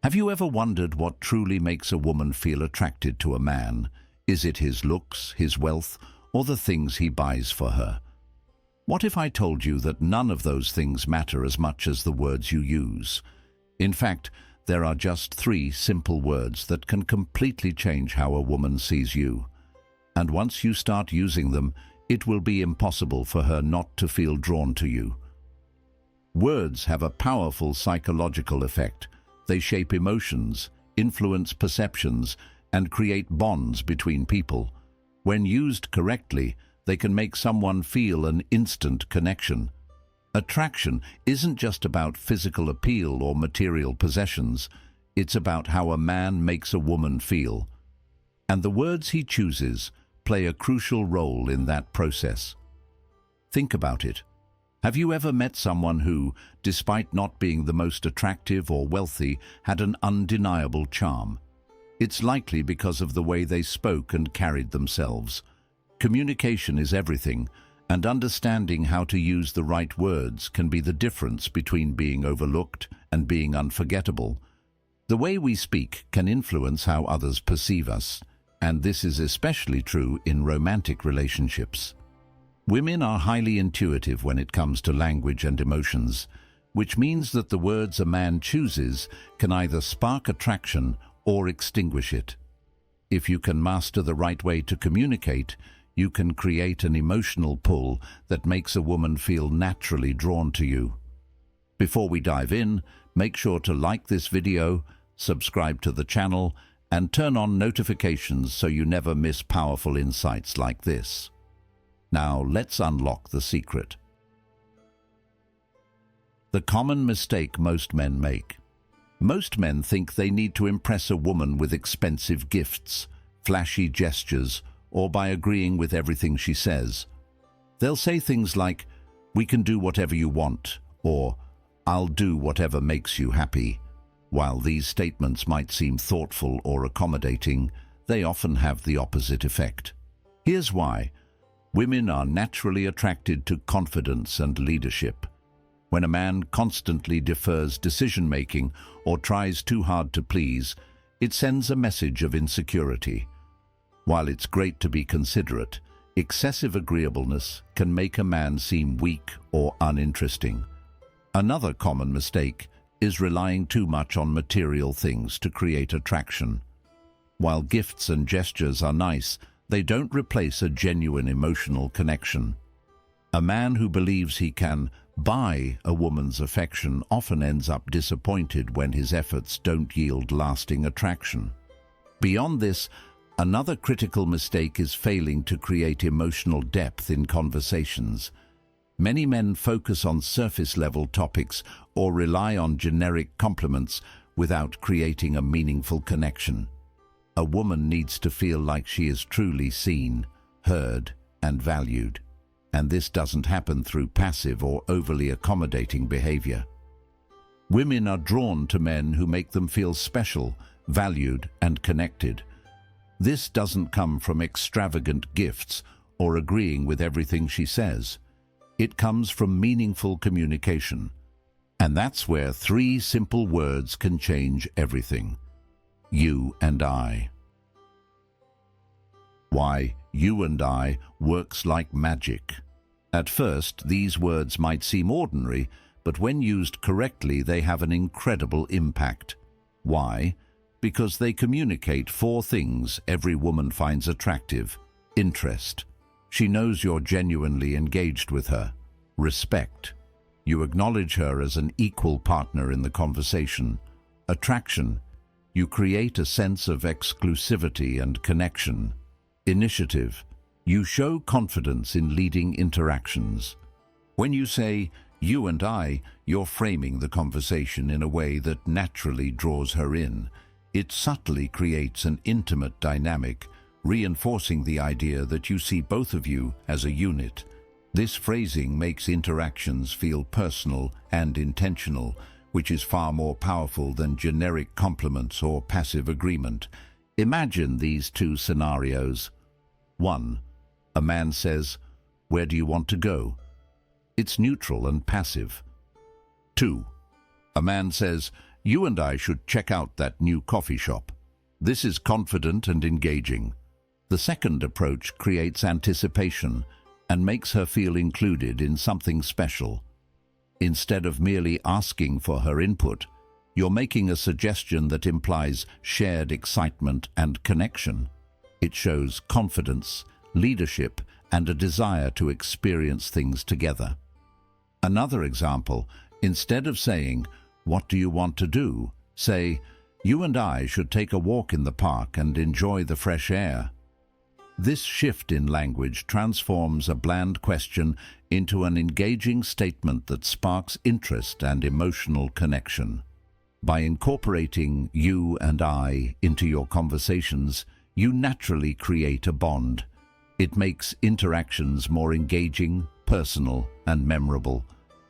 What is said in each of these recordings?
Have you ever wondered what truly makes a woman feel attracted to a man? Is it his looks, his wealth, or the things he buys for her? What if I told you that none of those things matter as much as the words you use? In fact, there are just 3 simple words that can completely change how a woman sees you. And once you start using them, it will be impossible for her not to feel drawn to you. Words have a powerful psychological effect. They shape emotions, influence perceptions, and create bonds between people. When used correctly, they can make someone feel an instant connection. Attraction isn't just about physical appeal or material possessions. It's about how a man makes a woman feel. And the words he chooses play a crucial role in that process. Think about it. Have you ever met someone who, despite not being the most attractive or wealthy, had an undeniable charm? It's likely because of the way they spoke and carried themselves. Communication is everything, and understanding how to use the right words can be the difference between being overlooked and being unforgettable. The way we speak can influence how others perceive us, and this is especially true in romantic relationships. Women are highly intuitive when it comes to language and emotions, which means that the words a man chooses can either spark attraction or extinguish it. If you can master the right way to communicate, you can create an emotional pull that makes a woman feel naturally drawn to you. Before we dive in, make sure to like this video, subscribe to the channel, and turn on notifications so you never miss powerful insights like this. Now, let's unlock the secret. The common mistake most men make. Most men think they need to impress a woman with expensive gifts, flashy gestures, or by agreeing with everything she says. They'll say things like, "We can do whatever you want," or "I'll do whatever makes you happy." While these statements might seem thoughtful or accommodating, they often have the opposite effect. Here's why. Women are naturally attracted to confidence and leadership. When a man constantly defers decision-making or tries too hard to please, it sends a message of insecurity. While it's great to be considerate, excessive agreeableness can make a man seem weak or uninteresting. Another common mistake is relying too much on material things to create attraction. While gifts and gestures are nice, they don't replace a genuine emotional connection. A man who believes he can buy a woman's affection often ends up disappointed when his efforts don't yield lasting attraction. Beyond this, another critical mistake is failing to create emotional depth in conversations. Many men focus on surface-level topics or rely on generic compliments without creating a meaningful connection. A woman needs to feel like she is truly seen, heard, and valued. And this doesn't happen through passive or overly accommodating behavior. Women are drawn to men who make them feel special, valued, and connected. This doesn't come from extravagant gifts or agreeing with everything she says. It comes from meaningful communication. And that's where 3 simple words can change everything. You and I. Why you and I works like magic. At first, these words might seem ordinary, but when used correctly, they have an incredible impact. Why? Because they communicate 4 things every woman finds attractive. Interest. She knows you're genuinely engaged with her. Respect. You acknowledge her as an equal partner in the conversation. Attraction. You create a sense of exclusivity and connection. Initiative. You show confidence in leading interactions. When you say, "you and I," you're framing the conversation in a way that naturally draws her in. It subtly creates an intimate dynamic, reinforcing the idea that you see both of you as a unit. This phrasing makes interactions feel personal and intentional, which is far more powerful than generic compliments or passive agreement. Imagine these 2 scenarios. 1. A man says, "Where do you want to go?" It's neutral and passive. 2. A man says, "You and I should check out that new coffee shop." This is confident and engaging. The second approach creates anticipation and makes her feel included in something special. Instead of merely asking for her input, you're making a suggestion that implies shared excitement and connection. It shows confidence, leadership, and a desire to experience things together. Another example, instead of saying, "What do you want to do?" say, "You and I should take a walk in the park and enjoy the fresh air." This shift in language transforms a bland question into an engaging statement that sparks interest and emotional connection. By incorporating "you and I" into your conversations, you naturally create a bond. It makes interactions more engaging, personal, and memorable.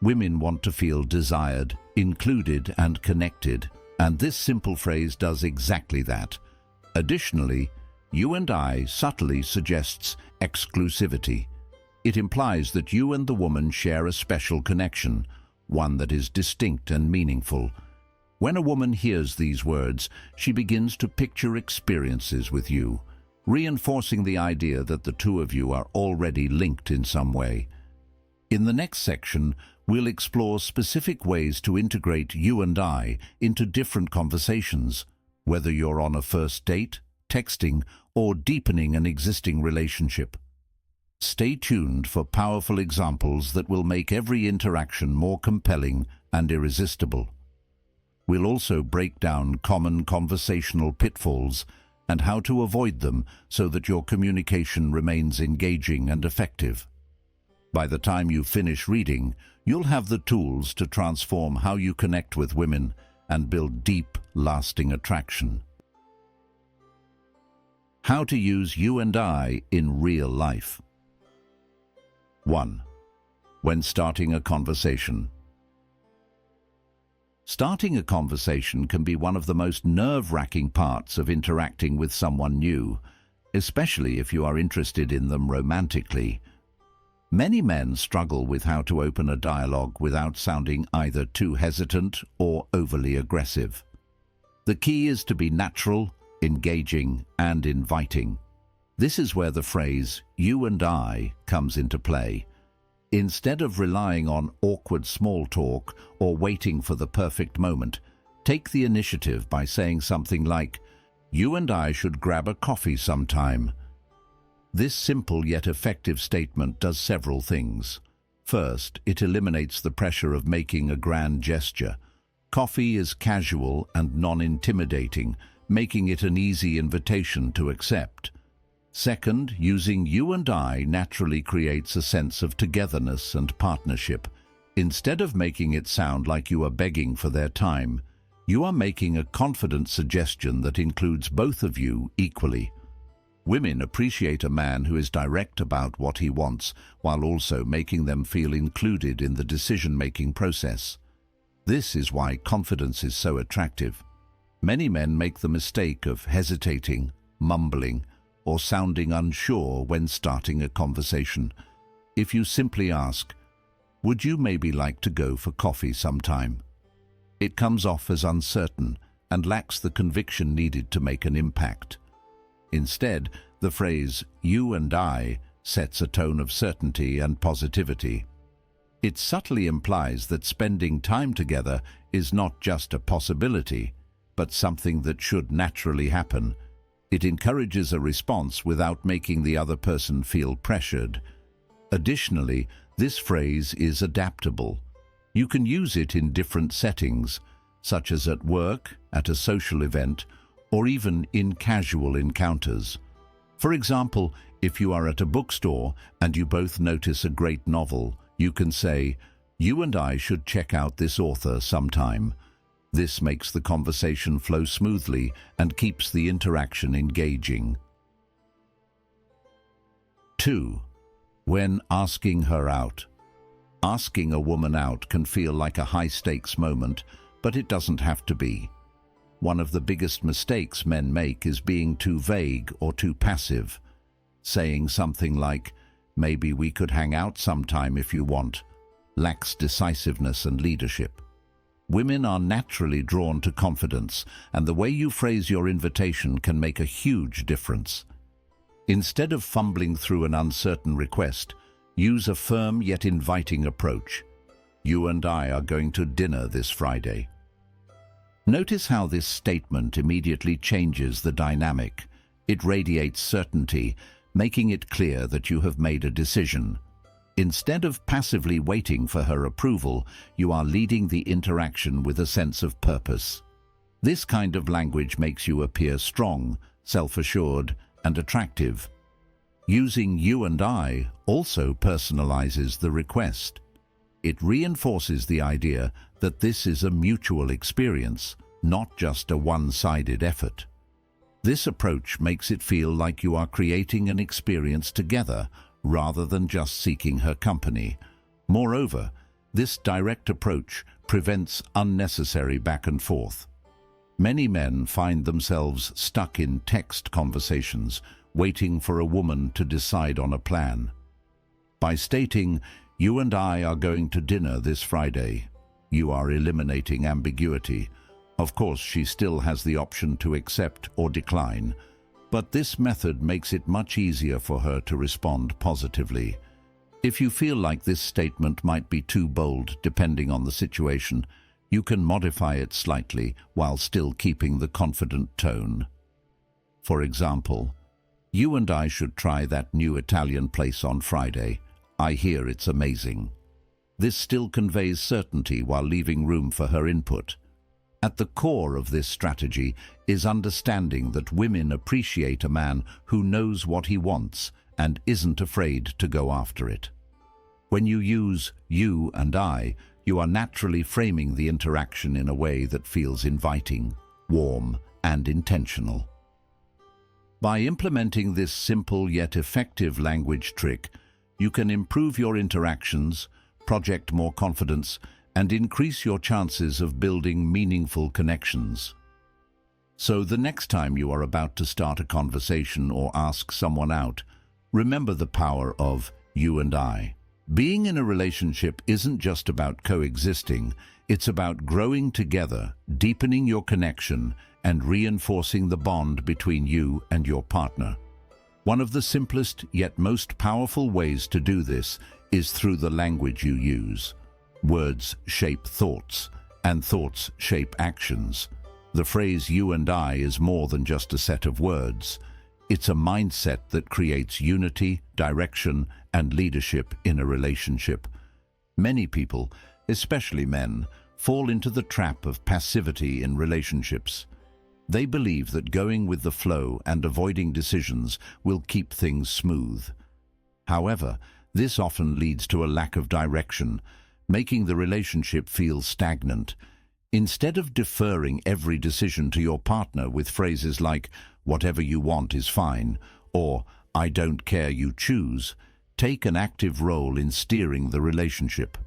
Women want to feel desired, included, and connected, and this simple phrase does exactly that. Additionally, "you and I" subtly suggests exclusivity. It implies that you and the woman share a special connection, one that is distinct and meaningful. When a woman hears these words, she begins to picture experiences with you, reinforcing the idea that the two of you are already linked in some way. In the next section, we'll explore specific ways to integrate "you and I" into different conversations, whether you're on a first date, texting, or deepening an existing relationship. Stay tuned for powerful examples that will make every interaction more compelling and irresistible. We'll also break down common conversational pitfalls and how to avoid them so that your communication remains engaging and effective. By the time you finish reading, you'll have the tools to transform how you connect with women and build deep, lasting attraction. How to use "you and I" in real life. 1. When starting a conversation. Starting a conversation can be one of the most nerve-wracking parts of interacting with someone new, especially if you are interested in them romantically. Many men struggle with how to open a dialogue without sounding either too hesitant or overly aggressive. The key is to be natural, engaging, and inviting. This is where the phrase "you and I" comes into play. Instead of relying on awkward small talk or waiting for the perfect moment, take the initiative by saying something like, "You and I should grab a coffee sometime." This simple yet effective statement does several things. First, it eliminates the pressure of making a grand gesture. Coffee is casual and non-intimidating, making it an easy invitation to accept. Second, using "you and I" naturally creates a sense of togetherness and partnership. Instead of making it sound like you are begging for their time, you are making a confident suggestion that includes both of you equally. Women appreciate a man who is direct about what he wants, while also making them feel included in the decision-making process. This is why confidence is so attractive. Many men make the mistake of hesitating, mumbling, or sounding unsure when starting a conversation. If you simply ask, "Would you maybe like to go for coffee sometime?" it comes off as uncertain and lacks the conviction needed to make an impact. Instead, the phrase "you and I" sets a tone of certainty and positivity. It subtly implies that spending time together is not just a possibility, but something that should naturally happen. It encourages a response without making the other person feel pressured. Additionally, this phrase is adaptable. You can use it in different settings, such as at work, at a social event, or even in casual encounters. For example, if you are at a bookstore and you both notice a great novel, you can say, "You and I should check out this author sometime." This makes the conversation flow smoothly and keeps the interaction engaging. 2. When asking her out. Asking a woman out can feel like a high-stakes moment, but it doesn't have to be. One of the biggest mistakes men make is being too vague or too passive. Saying something like, "Maybe we could hang out sometime if you want," lacks decisiveness and leadership. Women are naturally drawn to confidence, and the way you phrase your invitation can make a huge difference. Instead of fumbling through an uncertain request, use a firm yet inviting approach. You and I are going to dinner this Friday. Notice how this statement immediately changes the dynamic. It radiates certainty, making it clear that you have made a decision. Instead of passively waiting for her approval, you are leading the interaction with a sense of purpose. This kind of language makes you appear strong, self-assured, and attractive. Using "you and I" also personalizes the request. It reinforces the idea that this is a mutual experience, not just a one-sided effort. This approach makes it feel like you are creating an experience together rather than just seeking her company. Moreover, this direct approach prevents unnecessary back and forth. Many men find themselves stuck in text conversations, waiting for a woman to decide on a plan. By stating, "You and I are going to dinner this Friday," you are eliminating ambiguity. Of course, she still has the option to accept or decline, but this method makes it much easier for her to respond positively. If you feel like this statement might be too bold depending on the situation, you can modify it slightly while still keeping the confident tone. For example, "You and I should try that new Italian place on Friday. I hear it's amazing." This still conveys certainty while leaving room for her input. At the core of this strategy is understanding that women appreciate a man who knows what he wants and isn't afraid to go after it. When you use "you and I," you are naturally framing the interaction in a way that feels inviting, warm, and intentional. By implementing this simple yet effective language trick, you can improve your interactions, project more confidence, and increase your chances of building meaningful connections. So the next time you are about to start a conversation or ask someone out, remember the power of "you and I." Being in a relationship isn't just about coexisting, it's about growing together, deepening your connection, and reinforcing the bond between you and your partner. One of the simplest yet most powerful ways to do this is through the language you use. Words shape thoughts, and thoughts shape actions. The phrase "you and I" is more than just a set of words. It's a mindset that creates unity, direction, and leadership in a relationship. Many people, especially men, fall into the trap of passivity in relationships. They believe that going with the flow and avoiding decisions will keep things smooth. However, this often leads to a lack of direction, making the relationship feel stagnant. Instead of deferring every decision to your partner with phrases like "whatever you want is fine" or "I don't care, you choose," take an active role in steering the relationship.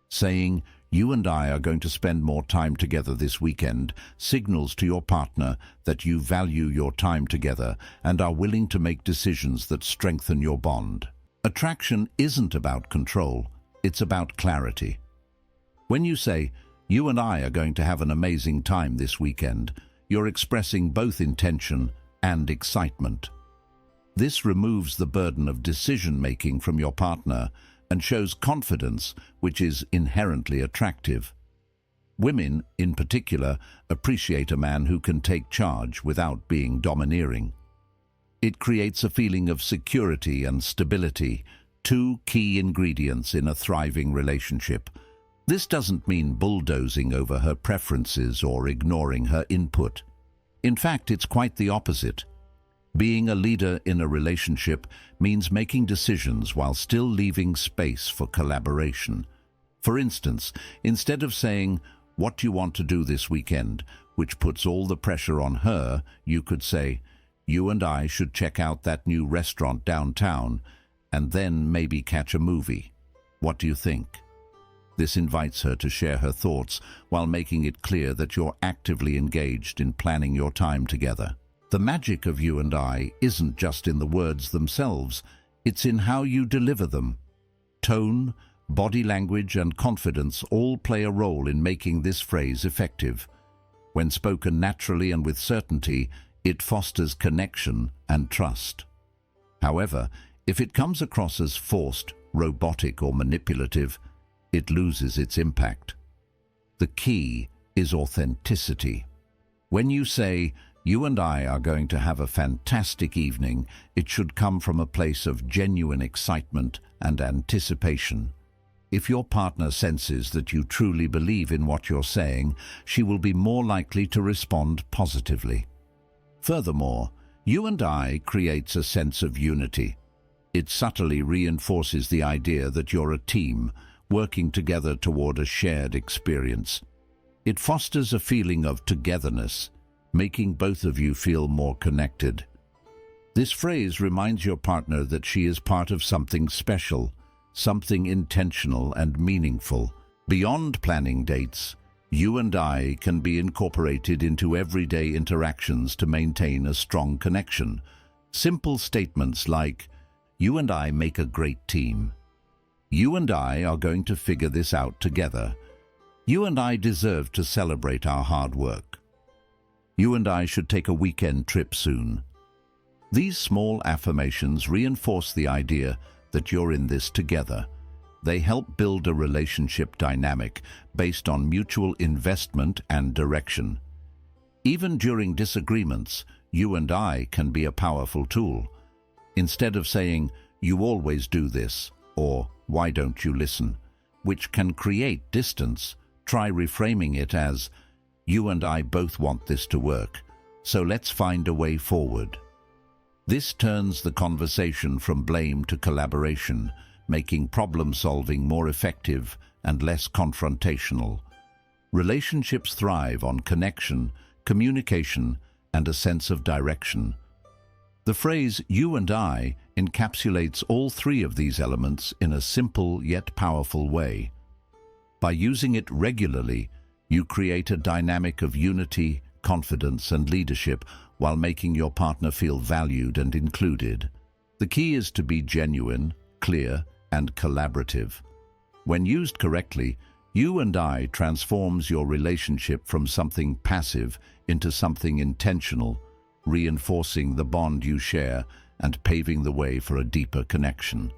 Saying, "You and I are going to spend more time together this weekend" signals to your partner that you value your time together and are willing to make decisions that strengthen your bond. Attraction isn't about control, it's about clarity. When you say, "You and I are going to have an amazing time this weekend," you're expressing both intention and excitement. This removes the burden of decision-making from your partner and shows confidence, which is inherently attractive. Women, in particular, appreciate a man who can take charge without being domineering. It creates a feeling of security and stability, two key ingredients in a thriving relationship. This doesn't mean bulldozing over her preferences or ignoring her input. In fact, it's quite the opposite. Being a leader in a relationship means making decisions while still leaving space for collaboration. For instance, instead of saying, "What do you want to do this weekend?" which puts all the pressure on her, you could say, "You and I should check out that new restaurant downtown, and then maybe catch a movie. What do you think?" This invites her to share her thoughts while making it clear that you're actively engaged in planning your time together. The magic of "you and I" isn't just in the words themselves, it's in how you deliver them. Tone, Body language and confidence all play a role in making this phrase effective. When spoken naturally and with certainty, it fosters connection and trust. However, if it comes across as forced, robotic, or manipulative, it loses its impact. The key is authenticity. When you say, "You and I are going to have a fantastic evening," it should come from a place of genuine excitement and anticipation. If your partner senses that you truly believe in what you're saying, she will be more likely to respond positively. Furthermore, "You and I" creates a sense of unity. It subtly reinforces the idea that you're a team, working together toward a shared experience. It fosters a feeling of togetherness, making both of you feel more connected. This phrase reminds your partner that she is part of something special, something intentional and meaningful. Beyond planning dates, "You and I" can be incorporated into everyday interactions to maintain a strong connection. Simple statements like, "You and I make a great team." "You and I are going to figure this out together." "You and I deserve to celebrate our hard work." "You and I should take a weekend trip soon." These small affirmations reinforce the idea that you're in this together. They help build a relationship dynamic based on mutual investment and direction. Even during disagreements, "You and I" can be a powerful tool. Instead of saying, "You always do this," or "Why don't you listen?" which can create distance, try reframing it as, "You and I both want this to work, so let's find a way forward." This turns the conversation from blame to collaboration, making problem-solving more effective and less confrontational. Relationships thrive on connection, communication, and a sense of direction. The phrase "you and I" encapsulates all three of these elements in a simple yet powerful way. By using it regularly, you create a dynamic of unity, confidence, and leadership while making your partner feel valued and included. The key is to be genuine, clear, and collaborative. When used correctly, "You and I" transforms your relationship from something passive into something intentional, reinforcing the bond you share and paving the way for a deeper connection.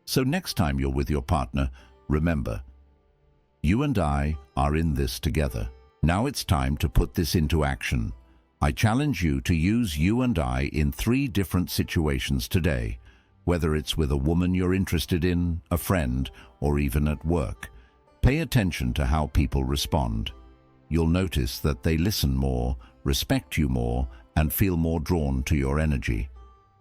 So next time you're with your partner, remember, "You and I are in this together." Now it's time to put this into action. I challenge you to use "you and I" in 3 different situations today, whether it's with a woman you're interested in, a friend, or even at work. Pay attention to how people respond. You'll notice that they listen more, respect you more, and feel more drawn to your energy.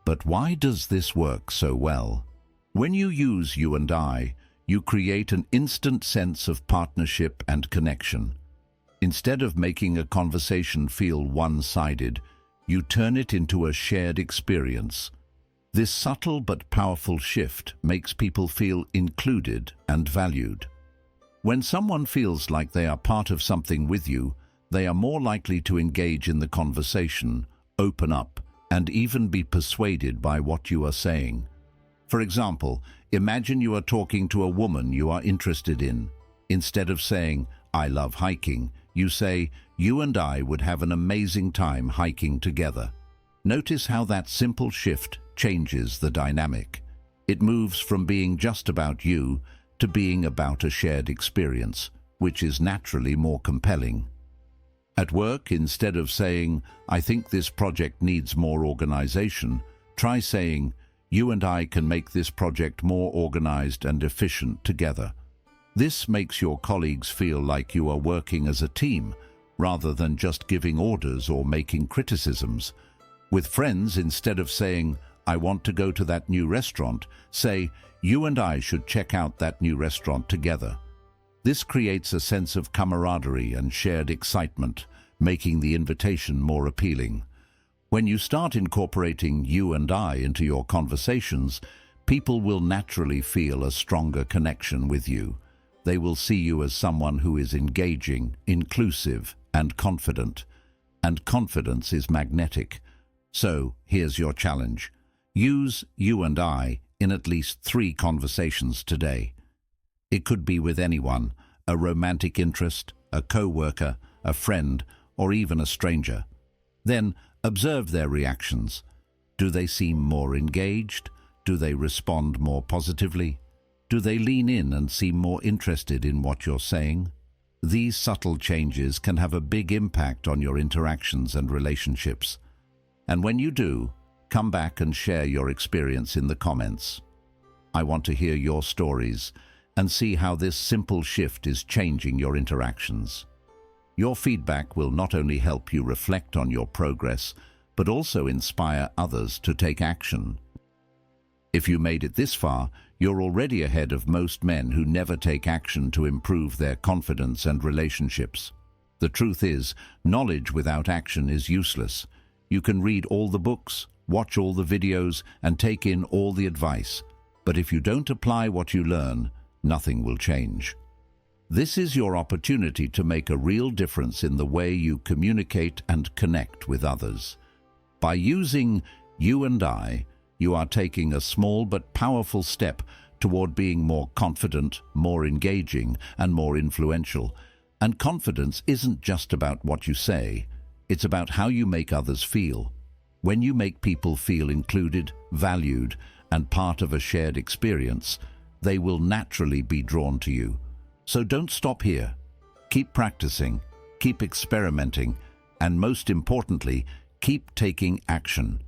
But why does this work so well? When you use "you and I", you create an instant sense of partnership and connection. Instead of making a conversation feel one-sided, you turn it into a shared experience. This subtle but powerful shift makes people feel included and valued. When someone feels like they are part of something with you, they are more likely to engage in the conversation, open up, and even be persuaded by what you are saying. For example, imagine you are talking to a woman you are interested in. Instead of saying, "I love hiking," you say, "You and I would have an amazing time hiking together." Notice how that simple shift changes the dynamic. It moves from being just about you to being about a shared experience, which is naturally more compelling. At work, instead of saying, "I think this project needs more organization," try saying, "You and I can make this project more organized and efficient together." This makes your colleagues feel like you are working as a team, rather than just giving orders or making criticisms. With friends, instead of saying, "I want to go to that new restaurant," say, "You and I should check out that new restaurant together." This creates a sense of camaraderie and shared excitement, making the invitation more appealing. When you start incorporating "you and I" into your conversations, people will naturally feel a stronger connection with you. They will see you as someone who is engaging, inclusive, and confident. And confidence is magnetic. So, here's your challenge. Use "you and I" in at least 3 conversations today. It could be with anyone, a romantic interest, a co-worker, a friend, or even a stranger. Then observe their reactions. Do they seem more engaged? Do they respond more positively? Do they lean in and seem more interested in what you're saying? These subtle changes can have a big impact on your interactions and relationships. And when you do, come back and share your experience in the comments. I want to hear your stories and see how this simple shift is changing your interactions. Your feedback will not only help you reflect on your progress, but also inspire others to take action. If you made it this far, you're already ahead of most men who never take action to improve their confidence and relationships. The truth is, knowledge without action is useless. You can read all the books, watch all the videos, and take in all the advice. But if you don't apply what you learn, nothing will change. This is your opportunity to make a real difference in the way you communicate and connect with others. By using you and I, you are taking a small but powerful step toward being more confident, more engaging, and more influential. And confidence isn't just about what you say, it's about how you make others feel. When you make people feel included, valued, and part of a shared experience, they will naturally be drawn to you. So don't stop here. Keep practicing, keep experimenting, and most importantly, keep taking action.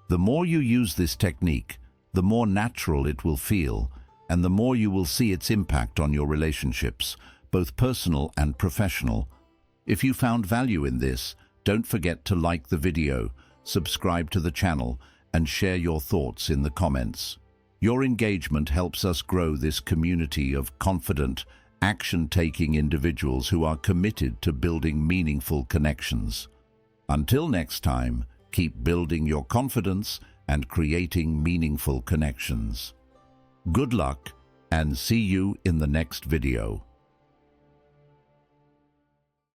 The more you use this technique, the more natural it will feel, and the more you will see its impact on your relationships, both personal and professional. If you found value in this, don't forget to like the video, subscribe to the channel, and share your thoughts in the comments. Your engagement helps us grow this community of confident, action-taking individuals who are committed to building meaningful connections. Until next time, keep building your confidence and creating meaningful connections. Good luck, and see you in the next video.